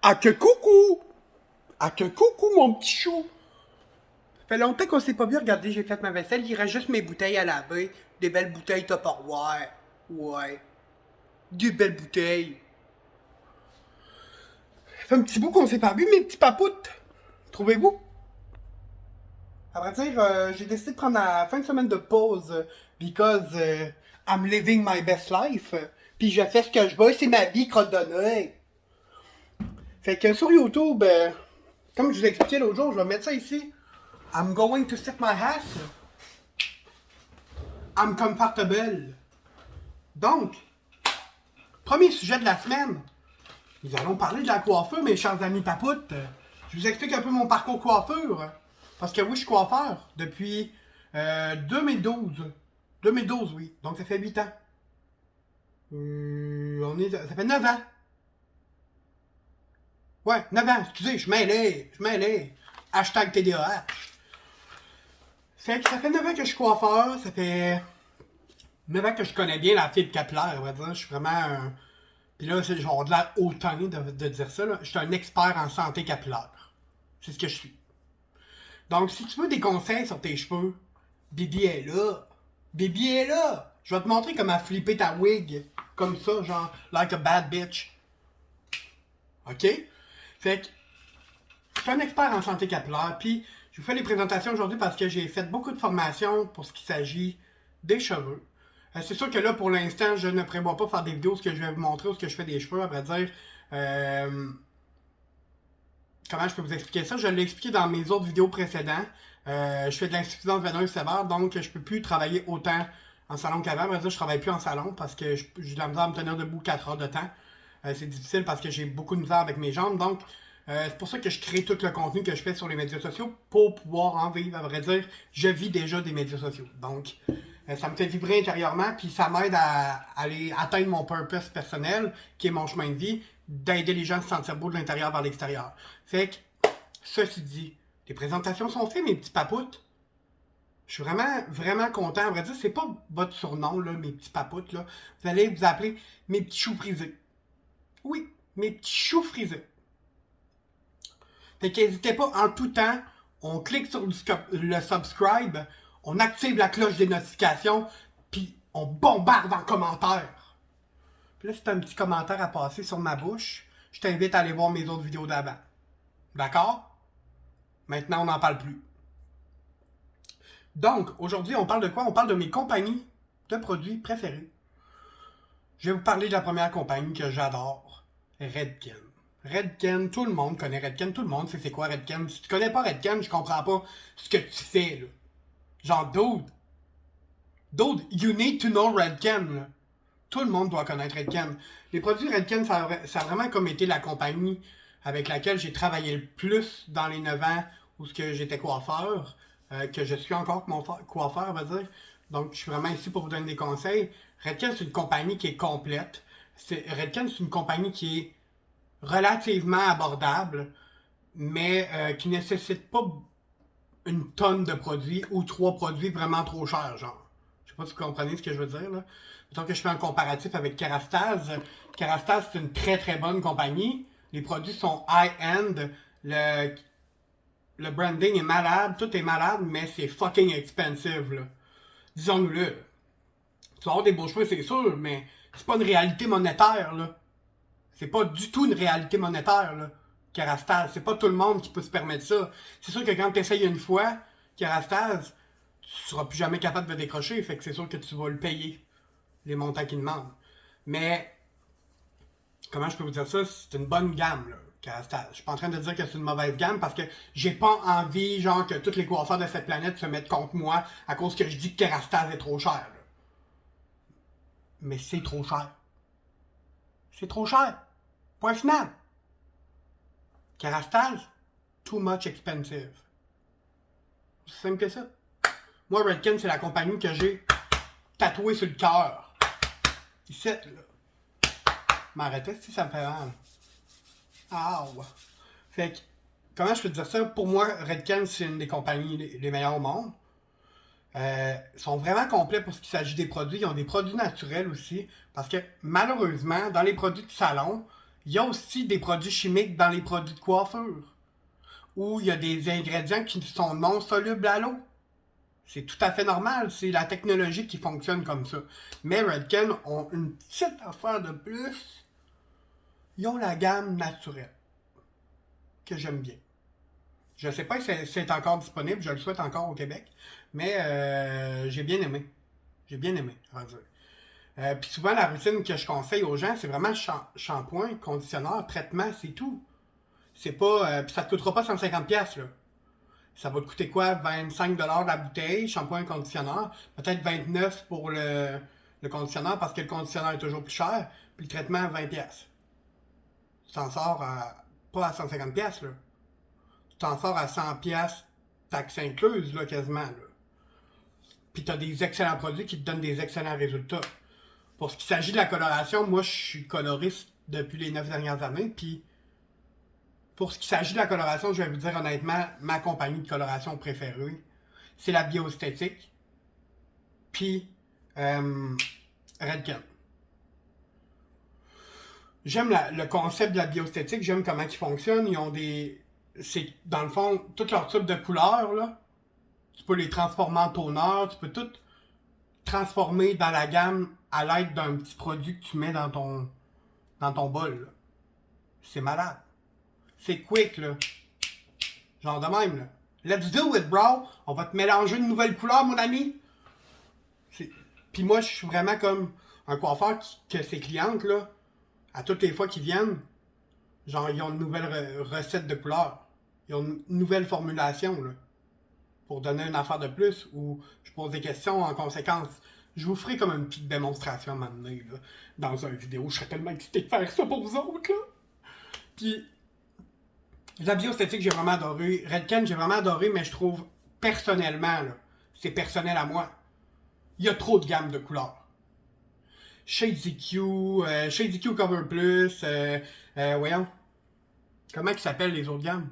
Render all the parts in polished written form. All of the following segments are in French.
Ah que coucou! Ah que coucou mon petit chou! Ça fait longtemps qu'on s'est pas vu, regardez, j'ai fait ma vaisselle, il reste juste mes bouteilles à laver. Des belles bouteilles Tupperware. Ouais. Des belles bouteilles. Ça fait un petit bout qu'on s'est pas vu, mes petits papoutes. Trouvez-vous? À vrai dire, j'ai décidé de prendre la fin de semaine de pause because I'm living my best life. Puis je fais ce que je veux, c'est ma vie, crotte de nez. Fait que sur YouTube, comme je vous ai expliqué l'autre jour, je vais mettre ça ici. I'm going to sit my ass. I'm comfortable. Donc, premier sujet de la semaine. Nous allons parler de la coiffure, mes chers amis papoutes. Je vous explique un peu mon parcours coiffure. Parce que oui, je suis coiffeur depuis 2012. 2012, oui. Donc ça fait 8 ans. Ça fait 9 ans. Ouais, 9 ans, excusez, je mêlé. Hashtag TDAH. Fait que ça fait 9 ans que je suis coiffeur, ça fait 9 ans que je connais bien la fibre capillaire, on va dire. Je suis vraiment un... Puis là, c'est genre de l'air hautain de dire ça, là. Je suis un expert en santé capillaire. C'est ce que je suis. Donc, si tu veux des conseils sur tes cheveux, Bibi est là. Bibi est là. Je vais te montrer comment flipper ta wig. Comme ça, genre, like a bad bitch. OK? Fait que, je suis un expert en santé capillaire, puis je vous fais les présentations aujourd'hui parce que j'ai fait beaucoup de formations pour ce qui s'agit des cheveux. C'est sûr que là, pour l'instant, je ne prévois pas faire des vidéos ce que je vais vous montrer ou ce que je fais des cheveux, à vrai dire. Comment je peux vous expliquer ça? Je l'ai expliqué dans mes autres vidéos précédentes. Je fais de l'insuffisance veineuse sévère, donc je peux plus travailler autant en salon qu'avant. À vrai dire, je travaille plus en salon parce que j'ai de la misère à me tenir debout 4 heures de temps. C'est difficile parce que j'ai beaucoup de misère avec mes jambes, donc c'est pour ça que je crée tout le contenu que je fais sur les médias sociaux pour pouvoir en vivre. À vrai dire, je vis déjà des médias sociaux. Donc, ça me fait vibrer intérieurement, puis ça m'aide à aller atteindre mon purpose personnel, qui est mon chemin de vie, d'aider les gens à se sentir beaux de l'intérieur vers l'extérieur. Fait que, ceci dit, les présentations sont faites, mes petits papoutes. Je suis vraiment, vraiment content. À vrai dire, c'est pas votre surnom, là, mes petits papoutes, là. Vous allez vous appeler mes petits choux frisés. Oui, mes petits choux frisés. Fait qu'hésitez pas, en tout temps, on clique sur le subscribe, on active la cloche des notifications, puis on bombarde en commentaire. Puis là, c'est un petit commentaire à passer sur ma bouche. Je t'invite à aller voir mes autres vidéos d'avant. D'accord? Maintenant, on n'en parle plus. Donc, aujourd'hui, on parle de quoi? On parle de mes compagnies de produits préférées. Je vais vous parler de la première compagnie que j'adore, Redken. Redken, tout le monde connaît Redken, tout le monde sait c'est quoi Redken. Si tu connais pas Redken, je comprends pas ce que tu fais, là. Genre, dude, you need to know Redken, là. Tout le monde doit connaître Redken. Les produits Redken, ça a vraiment comme été la compagnie avec laquelle j'ai travaillé le plus dans les 9 ans où j'étais coiffeur, que je suis encore mon coiffeur, on va dire. Donc, je suis vraiment ici pour vous donner des conseils. Redken, c'est une compagnie qui est complète. Redken, c'est une compagnie qui est relativement abordable, mais qui nécessite pas une tonne de produits ou 3 produits vraiment trop chers, genre. Je sais pas si vous comprenez ce que je veux dire, là. Mettons que je fais un comparatif avec Kerastase. Kerastase, c'est une très très bonne compagnie. Les produits sont high-end. Le branding est malade, tout est malade, mais c'est fucking expensive, là. Disons-nous-le. Tu vas avoir des beaux cheveux, c'est sûr, mais c'est pas une réalité monétaire, là. C'est pas du tout une réalité monétaire, là. Kerastase, c'est pas tout le monde qui peut se permettre ça. C'est sûr que quand tu essayes une fois, Kerastase, tu seras plus jamais capable de décrocher, fait que c'est sûr que tu vas le payer, les montants qu'il demande. Mais, comment je peux vous dire ça? C'est une bonne gamme, là, Kerastase. Je suis pas en train de dire que c'est une mauvaise gamme parce que j'ai pas envie, genre, que tous les coiffeurs de cette planète se mettent contre moi à cause que je dis que Kerastase est trop cher, là. Mais c'est trop cher. C'est trop cher. Point final. Kerastase, too much expensive. C'est simple que ça. Moi, Redken, c'est la compagnie que j'ai tatouée sur le cœur. Ici, là. M'arrêter si ça me fait mal. Ah ouais. Fait que, comment je peux te dire ça? Pour moi, Redken, c'est une des compagnies les meilleures au monde. Ils sont vraiment complets pour ce qui s'agit des produits. Ils ont des produits naturels aussi. Parce que, malheureusement, dans les produits de salon, Il y a aussi des produits chimiques dans les produits de coiffure, où il y a des ingrédients qui sont non solubles à l'eau. C'est tout à fait normal, c'est la technologie qui fonctionne comme ça. Mais Redken ont une petite affaire de plus. Ils ont la gamme naturelle, que j'aime bien. Je sais pas si c'est encore disponible, je le souhaite encore au Québec, mais j'ai bien aimé. J'ai bien aimé, à vrai dire. Puis souvent, la routine que je conseille aux gens, c'est vraiment shampoing, conditionneur, traitement, c'est tout. C'est pas... puis ça te coûtera pas 150$, là. Ça va te coûter quoi? 25$ la bouteille, shampoing, conditionneur. Peut-être 29$ pour le conditionneur, parce que le conditionneur est toujours plus cher. Puis le traitement, 20$. Tu t'en sors pas à 150$, là. Tu t'en sors à 100$, taxes incluses, là, quasiment, là. Puis t'as des excellents produits qui te donnent des excellents résultats. Pour ce qui s'agit de la coloration, moi, je suis coloriste depuis les 9 dernières années, puis pour ce qui s'agit de la coloration, je vais vous dire honnêtement, ma compagnie de coloration préférée, c'est la Bioesthétique, puis Redken. J'aime le concept de la bioesthétique, j'aime comment ils fonctionnent. Ils ont des... C'est, dans le fond, tous leurs types de couleurs, là. Tu peux les transformer en toner, tu peux tout transformer dans la gamme à l'aide d'un petit produit que tu mets dans ton bol, là. C'est malade. C'est quick, là. Genre de même, là. Let's do it, bro! On va te mélanger une nouvelle couleur, mon ami! Puis moi, je suis vraiment comme un coiffeur que ses clientes, là, à toutes les fois qu'ils viennent, genre, ils ont une nouvelle recette de couleur. Ils ont une nouvelle formulation, là. Pour donner une affaire de plus, ou je pose des questions en conséquence. Je vous ferai comme une petite démonstration à un moment donné, là, dans une vidéo. Je serais tellement excité de faire ça pour vous autres, là. Puis, la bioesthétique, j'ai vraiment adoré. Redken, j'ai vraiment adoré, mais je trouve, personnellement, là, c'est personnel à moi, il y a trop de gamme de couleurs. Shades EQ Cover Plus, voyons, comment ils s'appellent les autres gammes?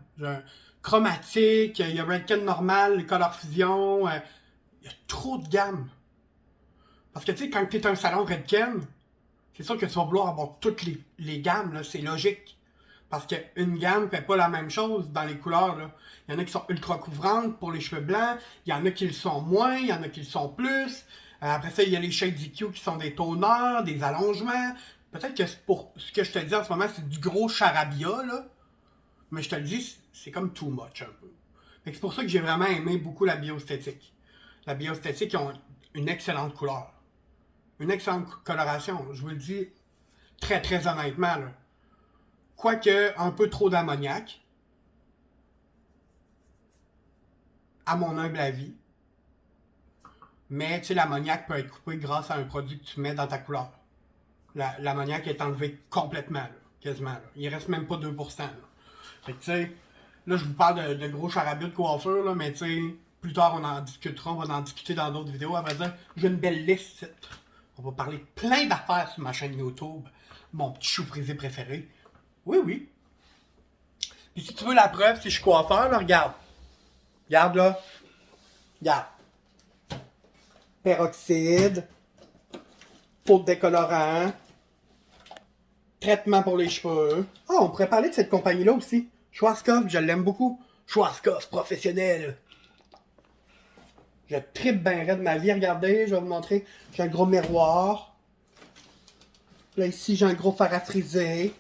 Chromatique, il y a Redken normal, Color Fusion, il y a trop de gammes. Parce que tu sais, quand tu es un salon Redken, c'est sûr que tu vas vouloir avoir toutes les gammes, là, c'est logique. Parce qu'une gamme ne fait pas la même chose dans les couleurs, là. Il y en a qui sont ultra couvrantes pour les cheveux blancs, il y en a qui le sont moins, il y en a qui le sont plus. Après ça, il y a les shades EQ qui sont des toners, des allongements. Peut-être que pour ce que je te dis en ce moment, c'est du gros charabia, là. Mais je te le dis, c'est comme too much un peu. C'est pour ça que j'ai vraiment aimé beaucoup la bioesthétique. La bioesthétique, ils ont une excellente couleur. Une excellente coloration. Je vous le dis très très honnêtement, là. Quoique un peu trop d'ammoniac, à mon humble avis. Mais tu sais, l'ammoniac peut être coupé grâce à un produit que tu mets dans ta couleur. L'ammoniac est enlevé complètement, là, quasiment. Là. Il reste même pas 2%. Là. Fait que tu sais, là je vous parle de gros charabia de coiffure, là, mais tu sais, plus tard on en discutera, on va en discuter dans d'autres vidéos. À vrai dire, j'ai une belle liste. On va parler plein d'affaires sur ma chaîne YouTube. Mon petit chou frisé préféré. Oui, oui. Et si tu veux la preuve, si je suis coiffeur, là, regarde. Regarde là. Regarde. Peroxyde. Peau de décolorant. Traitement pour les cheveux. Ah, on pourrait parler de cette compagnie-là aussi. Schwarzkopf, je l'aime beaucoup. Schwarzkopf, professionnel. Je tripe bien raide de ma vie. Regardez, je vais vous montrer. J'ai un gros miroir. Là, ici, j'ai un gros fer à friser.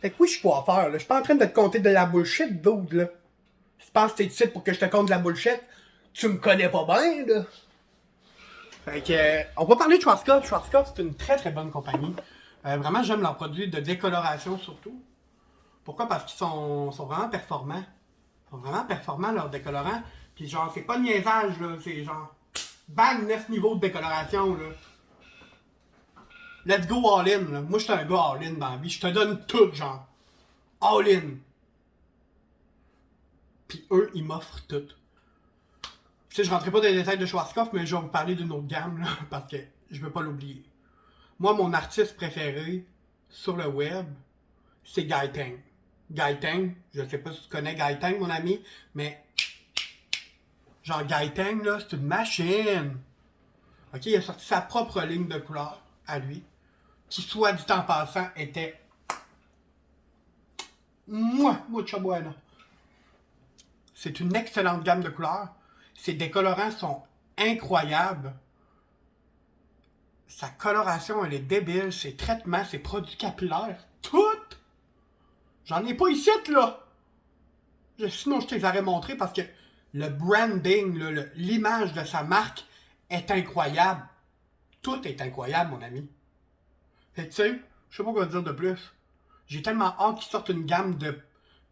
Fait que oui, je suis coiffeur, là. Je suis pas en train de te compter de la bullshit, dude, là. Si tu penses que t'es ici pour que je te compte de la bullshit, tu me connais pas bien, là. Fait que, on va parler de Schwarzkopf. Schwarzkopf, c'est une très très bonne compagnie. Vraiment, j'aime leurs produits de décoloration, surtout. Pourquoi? Parce qu'ils sont vraiment performants. Ils sont vraiment performants, leurs décolorants. Puis genre, c'est pas de niaisage, là. C'est genre, bang, 9 niveaux de décoloration, là. Let's go all-in, là. Moi, je suis un gars all-in dans la vie. Je te donne tout, genre. All-in. Puis eux, ils m'offrent tout. Tu sais, je rentrerai pas dans les détails de Schwarzkopf, mais je vais vous parler d'une autre gamme, là, parce que je veux pas l'oublier. Moi, mon artiste préféré sur le web, c'est Guy Tang. Guy Tang, je sais pas si tu connais Guy Tang, mon ami, mais genre Guy Tang, là, c'est une machine. Ok, il a sorti sa propre ligne de couleurs à lui, qui, soit dit en passant, était Mucho bueno. C'est une excellente gamme de couleurs. Ses décolorants sont incroyables. Sa coloration, elle est débile. Ses traitements, ses produits capillaires, tout. J'en ai pas ici, là. Sinon, je te les aurais montrés parce que le branding, l'image de sa marque est incroyable. Tout est incroyable, mon ami. Fait que tu sais, je sais pas quoi dire de plus. J'ai tellement hâte qu'ils sortent une gamme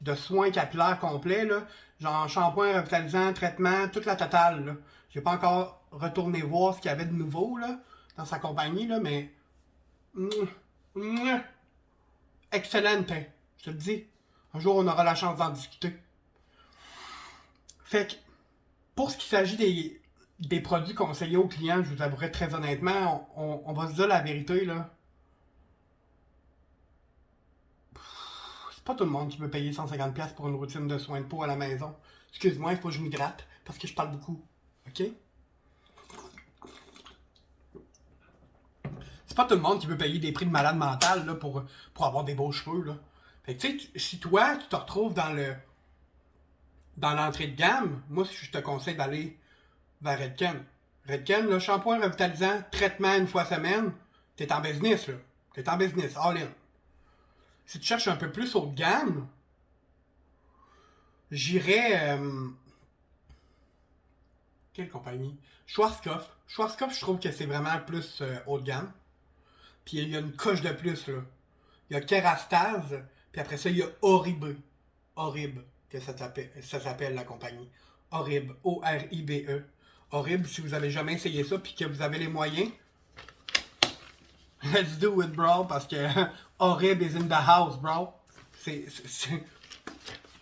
de soins capillaires complets, là. Genre shampoing, revitalisant, traitement, toute la totale, là. J'ai pas encore retourné voir ce qu'il y avait de nouveau, là, dans sa compagnie, là, mais... Excellente, je te le dis. Un jour, on aura la chance d'en discuter. Fait que, pour ce qui s'agit des produits conseillés aux clients, je vous avouerai très honnêtement, on va se dire la vérité, là. C'est pas tout le monde qui peut payer 150$ pour une routine de soins de peau à la maison. Excuse-moi, il faut que je m'hydrate, parce que je parle beaucoup. OK? C'est pas tout le monde qui peut payer des prix de malade mental, là, pour avoir des beaux cheveux, là. Fait que, tu sais, si toi, tu te retrouves dans l'entrée de gamme, moi, je te conseille d'aller vers Redken. Redken, le shampoing revitalisant, traitement une fois semaine, t'es en business, là. T'es en business, all in. Si tu cherches un peu plus haut de gamme, j'irais... quelle compagnie? Schwarzkopf. Schwarzkopf, je trouve que c'est vraiment plus haut de gamme. Puis il y a une coche de plus, là. Il y a Kerastase, puis après ça, il y a Oribe. Oribe, que ça s'appelle la compagnie. Oribe, O-R-I-B-E. Oribe, si vous avez jamais essayé ça, puis que vous avez les moyens, let's do it, bro, parce que Oribe is in the house, bro.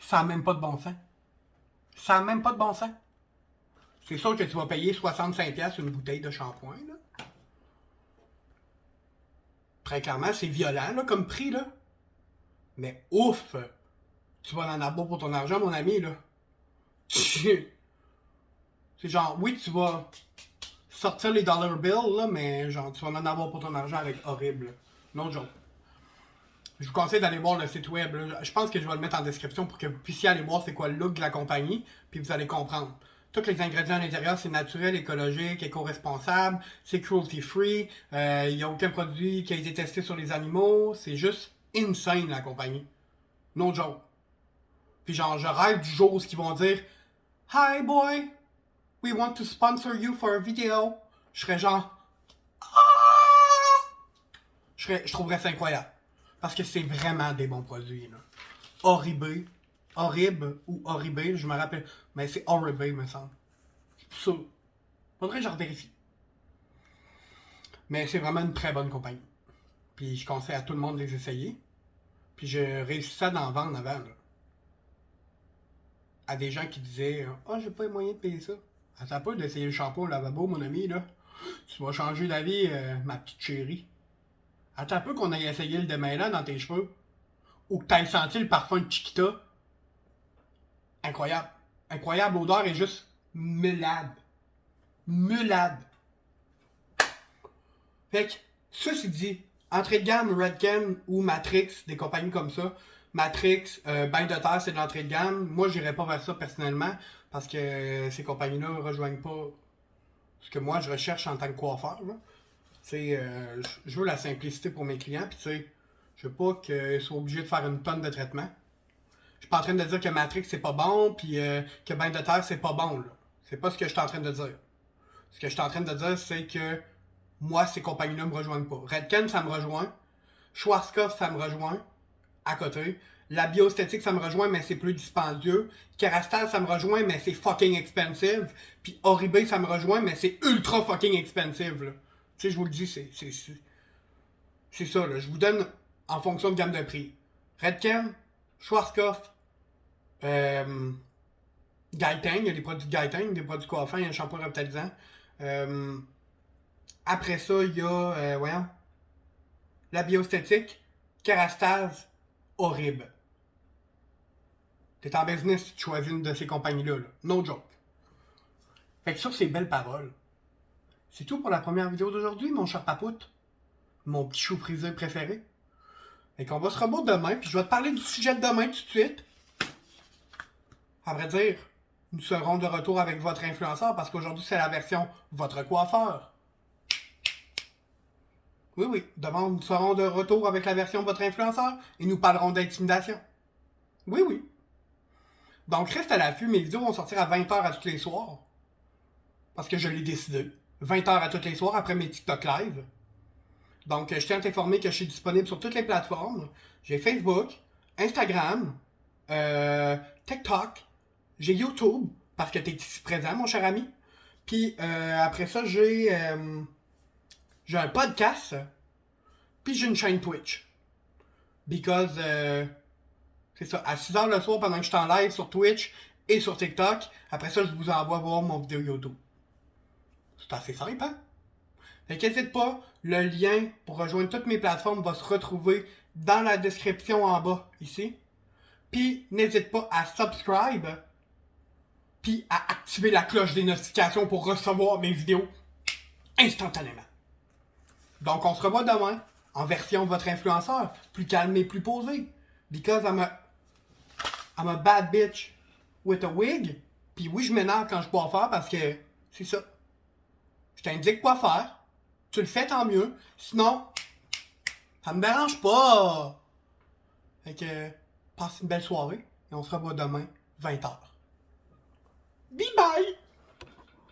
Ça n'a même pas de bon sens. Ça n'a même pas de bon sens. C'est sûr que tu vas payer 65$ une bouteille de shampoing, là. Très clairement, c'est violent, là, comme prix, là. Mais ouf! Tu vas en avoir pour ton argent, mon ami, là. C'est genre, oui, tu vas sortir les dollar bills, là, mais genre, tu vas en avoir pour ton argent avec horrible. Non joke. Je vous conseille d'aller voir le site web, là. Je pense que je vais le mettre en description pour que vous puissiez aller voir c'est quoi le look de la compagnie, puis vous allez comprendre. Tous les ingrédients à l'intérieur, c'est naturel, écologique, éco-responsable, c'est cruelty-free, il n'y a aucun produit qui a été testé sur les animaux, c'est juste insane, la compagnie. No joke. Puis genre, je rêve du jour où ils vont dire « Hi boy, we want to sponsor you for a video. » Je serais genre « Ah! » Je trouverais ça incroyable. Parce que c'est vraiment des bons produits, là. Oribe ou Oribe, je me rappelle. Mais c'est Oribe, me semble. Ça. Faudrait que je revérifie. Mais c'est vraiment une très bonne compagnie. Puis je conseille à tout le monde de les essayer. Puis je réussissais à en vendre avant, là. À des gens qui disaient « Ah, j'ai pas les moyens de payer ça. » Attends pas d'essayer le shampoing au lavabo, mon ami, là. Tu vas changer la vie, ma petite chérie. Attends un peu qu'on aille essayer le démêlant dans tes cheveux. Ou que t'ailles senti le parfum de Chiquita. Incroyable. Incroyable, l'odeur est juste mulade. Mulade. Fait que, ceci dit, entrée de gamme Redken ou Matrix, des compagnies comme ça. Matrix, Bain de terre, c'est de l'entrée de gamme. Moi, j'irais pas vers ça personnellement parce que ces compagnies-là ne rejoignent pas ce que moi je recherche en tant que coiffeur. Je veux la simplicité pour mes clients, puis tu sais, je veux pas qu'ils soient obligés de faire une tonne de traitements. Je suis pas en train de dire que Matrix c'est pas bon, puis que Bain de terre c'est pas bon, là. C'est pas ce que je suis en train de dire. Ce que je suis en train de dire, c'est que moi, ces compagnies-là me rejoignent pas. Redken, ça me rejoint. Schwarzkopf, ça me rejoint. À côté. La bioesthétique, ça me rejoint, mais c'est plus dispendieux. Kerastase, ça me rejoint, mais c'est fucking expensive. Puis Oribe, ça me rejoint, mais c'est ultra fucking expensive, là. Tu sais, je vous le dis, c'est ça, là. Je vous donne en fonction de gamme de prix. Redken, Schwarzkopf, Gaiteng, il y a des produits de Gaiteng, des produits coiffants, il y a un shampoing revitalisant. Après ça, il y a, voyons, la bioesthétique, Kerastase, Oribe. T'es en business si tu choisis une de ces compagnies-là, là. No joke. Fait que sur ces belles paroles, c'est tout pour la première vidéo d'aujourd'hui, mon cher papoute. Mon petit chou frisé préféré. Et qu'on va se revoir demain, puis je vais te parler du sujet de demain tout de suite. À vrai dire, nous serons de retour avec votre influenceur parce qu'aujourd'hui, c'est la version votre coiffeur. Oui, oui, demain, nous serons de retour avec la version votre influenceur et nous parlerons d'intimidation. Oui, oui. Donc, reste à l'affût, mes vidéos vont sortir à 20h à tous les soirs. Parce que je l'ai décidé. 20h à tous les soirs après mes TikTok live. Donc, je tiens à t'informer que je suis disponible sur toutes les plateformes. J'ai Facebook, Instagram, TikTok, j'ai YouTube, parce que t'es ici présent, mon cher ami. Puis, après ça, j'ai un podcast, puis j'ai une chaîne Twitch. Because, c'est ça, à 6h le soir, pendant que je suis en live sur Twitch et sur TikTok, après ça, je vous envoie voir mon vidéo YouTube. C'est assez simple, hein? Fait qu'hésite pas, le lien pour rejoindre toutes mes plateformes va se retrouver dans la description en bas, ici. Puis, n'hésite pas à subscribe, puis à activer la cloche des notifications pour recevoir mes vidéos instantanément. Donc, on se revoit demain, en version votre influenceur, plus calme et plus posé. Because I'm a bad bitch with a wig. Puis oui, je m'énerve quand je peux en faire parce que c'est ça. Je t'indique quoi faire. Tu le fais, tant mieux. Sinon, ça me dérange pas. Fait que, passe une belle soirée. Et on se revoit demain, 20h. Bye bye!